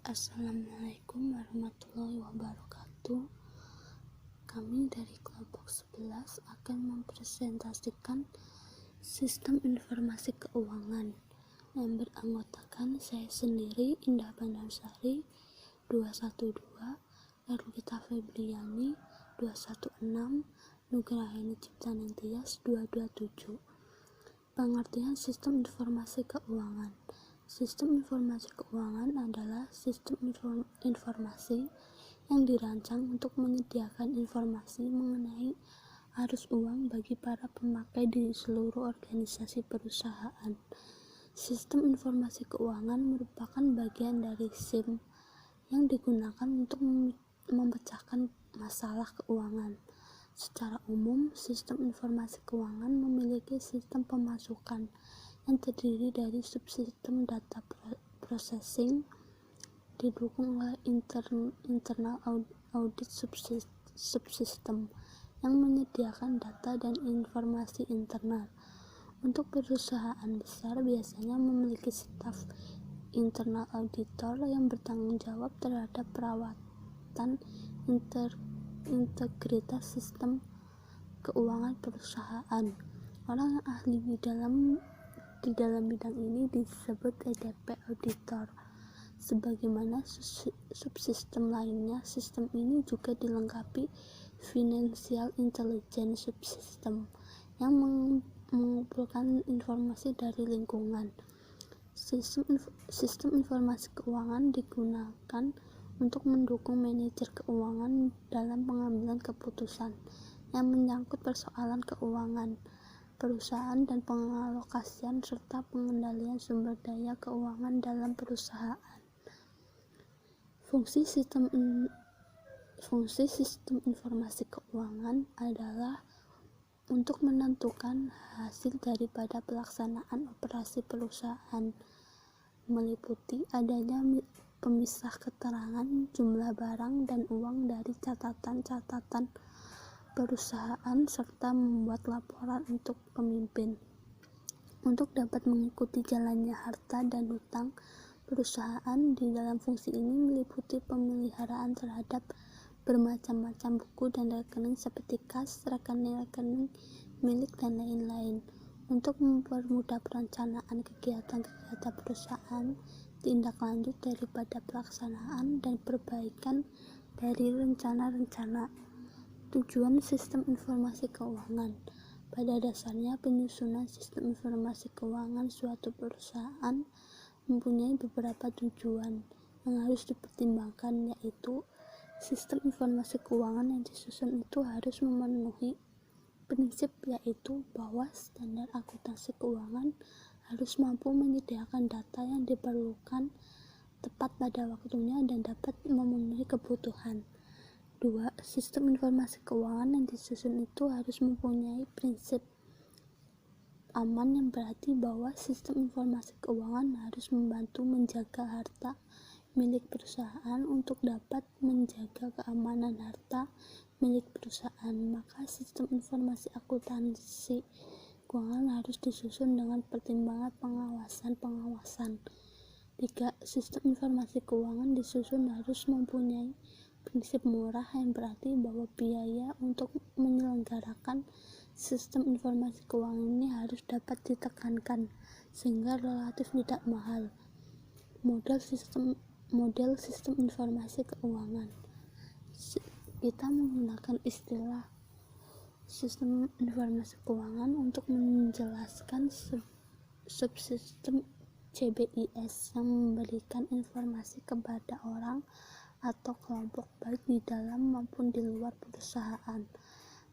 Assalamualaikum warahmatullahi wabarakatuh. Kami dari kelompok 11 akan mempresentasikan sistem informasi keuangan yang beranggotakan saya sendiri, Indah Bandarsari 212, Erlita Febriani 216, Nugraheni Ciptaneng Tias 227. Pengertian sistem informasi keuangan. Sistem informasi keuangan adalah sistem informasi yang dirancang untuk menyediakan informasi mengenai arus uang bagi para pemakai di seluruh organisasi perusahaan. Sistem informasi keuangan merupakan bagian dari SIM yang digunakan untuk memecahkan masalah keuangan. Secara umum, sistem informasi keuangan memiliki sistem pemasukan yang terdiri dari subsistem data processing didukung oleh internal audit subsistem yang menyediakan data dan informasi internal. Untuk perusahaan besar biasanya memiliki staf internal auditor yang bertanggung jawab terhadap perawatan integritas sistem keuangan perusahaan. Orang yang ahli di dalam bidang ini disebut EDP auditor. Sebagaimana subsistem lainnya, sistem ini juga dilengkapi financial intelligence subsistem yang mengumpulkan informasi dari lingkungan. Sistem informasi keuangan digunakan untuk mendukung manajer keuangan dalam pengambilan keputusan yang menyangkut persoalan keuangan perusahaan dan pengalokasian serta pengendalian sumber daya keuangan dalam perusahaan. Fungsi sistem informasi keuangan adalah untuk menentukan hasil daripada pelaksanaan operasi perusahaan, meliputi adanya pemisah keterangan jumlah barang dan uang dari catatan-catatan perusahaan serta membuat laporan untuk pemimpin. Untuk dapat mengikuti jalannya harta dan hutang perusahaan, di dalam fungsi ini meliputi pemeliharaan terhadap bermacam-macam buku dan rekening seperti kas, rekening-rekening milik, dan lain-lain. Untuk mempermudah perencanaan kegiatan-kegiatan perusahaan, tindak lanjut daripada pelaksanaan dan perbaikan dari rencana-rencana. Tujuan sistem informasi keuangan. Pada dasarnya, penyusunan sistem informasi keuangan suatu perusahaan mempunyai beberapa tujuan yang harus dipertimbangkan, yaitu sistem informasi keuangan yang disusun itu harus memenuhi prinsip, yaitu bahwa standar akuntansi keuangan harus mampu menyediakan data yang diperlukan tepat pada waktunya dan dapat memenuhi kebutuhan. 2. Sistem informasi keuangan yang disusun itu harus mempunyai prinsip aman, yang berarti bahwa sistem informasi keuangan harus membantu menjaga harta milik perusahaan. Untuk dapat menjaga keamanan harta milik perusahaan, maka sistem informasi akuntansi keuangan harus disusun dengan pertimbangan pengawasan. 3. Sistem informasi keuangan disusun harus mempunyai prinsip murah, yang berarti bahwa biaya untuk menyelenggarakan sistem informasi keuangan ini harus dapat ditekankan sehingga relatif tidak mahal. Model sistem informasi keuangan. Kita menggunakan istilah sistem informasi keuangan untuk menjelaskan subsistem CBIS yang memberikan informasi kepada orang atau kelompok baik di dalam maupun di luar perusahaan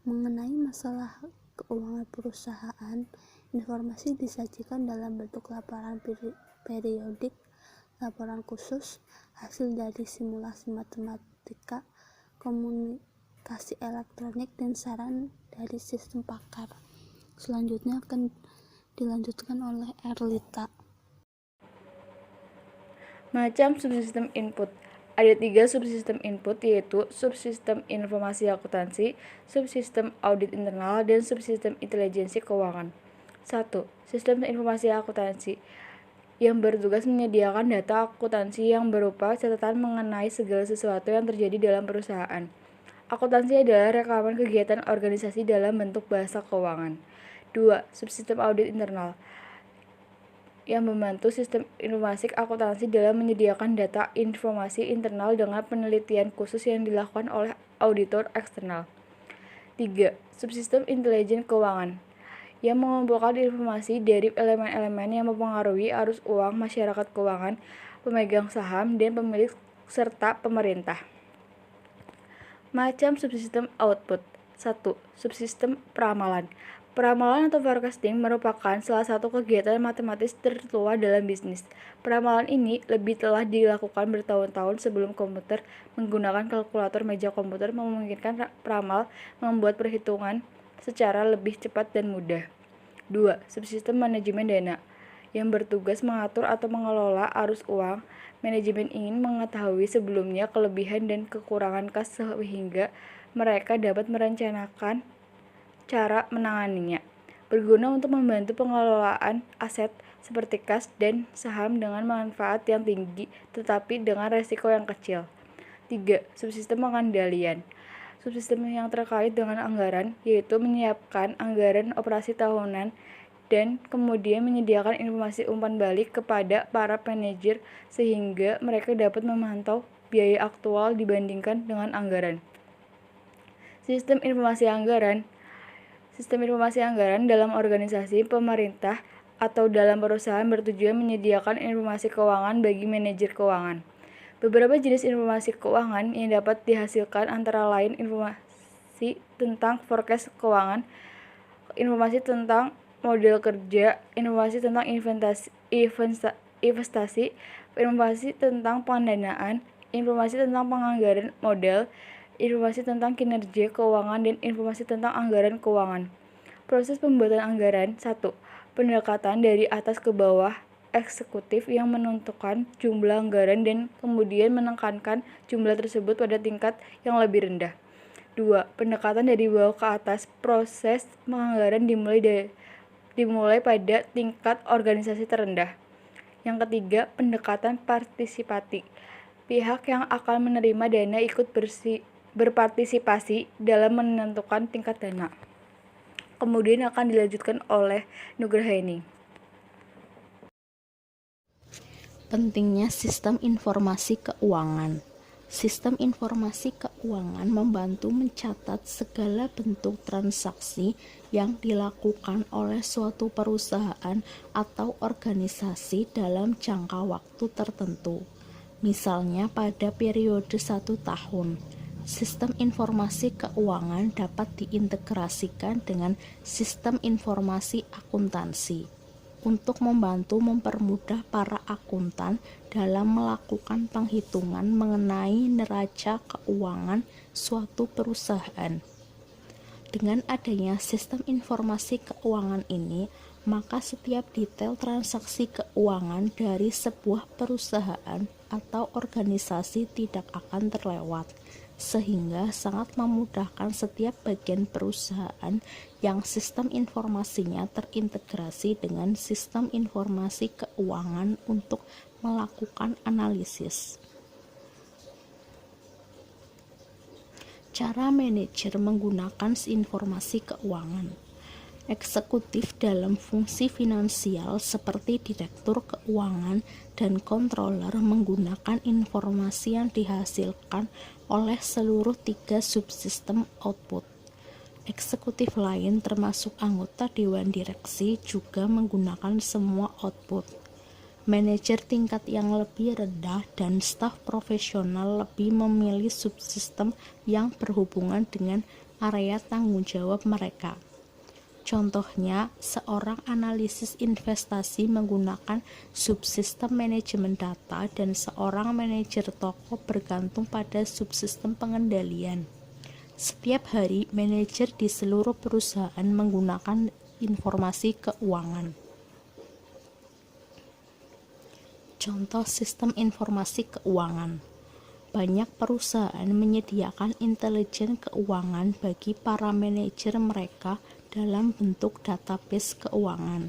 mengenai masalah keuangan perusahaan. Informasi disajikan dalam bentuk laporan periodik, laporan khusus, hasil dari simulasi matematika, komunikasi elektronik, dan saran dari sistem pakar. Selanjutnya akan dilanjutkan oleh Erlita. Macam subsistem input. Ada 3 subsistem input, yaitu subsistem informasi akuntansi, subsistem audit internal, dan subsistem intelijensi keuangan. 1. Sistem informasi akuntansi. yang bertugas menyediakan data akuntansi yang berupa catatan mengenai segala sesuatu yang terjadi dalam perusahaan. Akuntansi adalah rekaman kegiatan organisasi dalam bentuk bahasa keuangan. 2. Subsistem audit internal yang membantu sistem informasi akuntansi dalam menyediakan data informasi internal dengan penelitian khusus yang dilakukan oleh auditor eksternal. 3. Subsistem intelijen keuangan yang mengumpulkan informasi dari elemen-elemen yang mempengaruhi arus uang masyarakat keuangan, pemegang saham, dan pemilik serta pemerintah. Macam subsistem output. 1. Subsistem peramalan. Peramalan atau forecasting merupakan salah satu kegiatan matematis tertua dalam bisnis. Peramalan ini lebih telah dilakukan bertahun-tahun sebelum komputer. Menggunakan kalkulator meja komputer memungkinkan peramal membuat perhitungan secara lebih cepat dan mudah. 2. Subsistem manajemen dana yang bertugas mengatur atau mengelola arus uang. Manajemen ingin mengetahui sebelumnya kelebihan dan kekurangan kas sehingga mereka dapat merencanakan cara menanganinya. Berguna untuk membantu pengelolaan aset seperti kas dan saham dengan manfaat yang tinggi tetapi dengan resiko yang kecil. 3. Subsistem pengendalian. Subsistem yang terkait dengan anggaran, yaitu menyiapkan anggaran operasi tahunan dan kemudian menyediakan informasi umpan balik kepada para manajer sehingga mereka dapat memantau biaya aktual dibandingkan dengan anggaran. Sistem informasi anggaran. Sistem informasi anggaran dalam organisasi, pemerintah, atau dalam perusahaan bertujuan menyediakan informasi keuangan bagi manajer keuangan. Beberapa jenis informasi keuangan yang dapat dihasilkan antara lain informasi tentang forecast keuangan, informasi tentang model kerja, informasi tentang investasi, informasi tentang pendanaan, informasi tentang penganggaran modal, informasi tentang kinerja keuangan, dan informasi tentang anggaran keuangan. Proses pembuatan anggaran. 1. Pendekatan dari atas ke bawah eksekutif yang menentukan jumlah anggaran dan kemudian menekankan jumlah tersebut pada tingkat yang lebih rendah. 2. Pendekatan dari bawah ke atas. Proses penganggaran dimulai pada tingkat organisasi terendah. Yang ketiga, pendekatan partisipasi. Pihak yang akan menerima dana ikut berpartisipasi dalam menentukan tingkat dana. Kemudian akan dilanjutkan oleh Nugraha. Pentingnya sistem informasi keuangan. Sistem informasi keuangan membantu mencatat segala bentuk transaksi yang dilakukan oleh suatu perusahaan atau organisasi dalam jangka waktu tertentu. Misalnya pada periode 1 tahun. Sistem informasi keuangan dapat diintegrasikan dengan sistem informasi akuntansi untuk membantu mempermudah para akuntan dalam melakukan penghitungan mengenai neraca keuangan suatu perusahaan. Dengan adanya sistem informasi keuangan ini, maka setiap detail transaksi keuangan dari sebuah perusahaan atau organisasi tidak akan terlewat, sehingga sangat memudahkan setiap bagian perusahaan yang sistem informasinya terintegrasi dengan sistem informasi keuangan untuk melakukan analisis. Cara manajer menggunakan informasi keuangan. Eksekutif dalam fungsi finansial seperti direktur keuangan dan controller menggunakan informasi yang dihasilkan oleh seluruh 3 subsistem output. Eksekutif lain termasuk anggota dewan direksi juga menggunakan semua output. Manajer tingkat yang lebih rendah dan staf profesional lebih memilih subsistem yang berhubungan dengan area tanggung jawab mereka. Contohnya, seorang analisis investasi menggunakan subsistem manajemen data dan seorang manajer toko bergantung pada subsistem pengendalian. Setiap hari, manajer di seluruh perusahaan menggunakan informasi keuangan. Contoh sistem informasi keuangan. Banyak perusahaan menyediakan intelijen keuangan bagi para manajer mereka dalam bentuk database keuangan.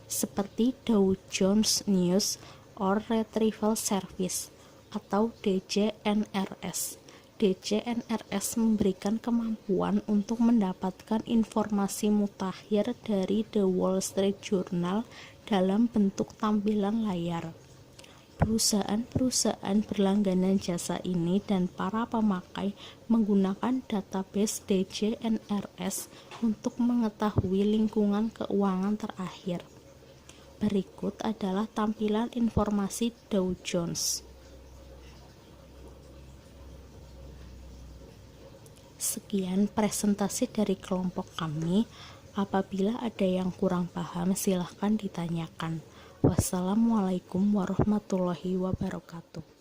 seperti Dow Jones News or Retrieval Service atau DJNRS. DJNRS memberikan kemampuan untuk mendapatkan informasi mutakhir dari The Wall Street Journal dalam bentuk tampilan layar. Perusahaan-perusahaan berlangganan jasa ini dan para pemakai menggunakan database DJNRS untuk mengetahui lingkungan keuangan terakhir. Berikut adalah tampilan informasi Dow Jones. Sekian presentasi dari kelompok kami. Apabila ada yang kurang paham, silahkan ditanyakan. Wassalamualaikum warahmatullahi wabarakatuh.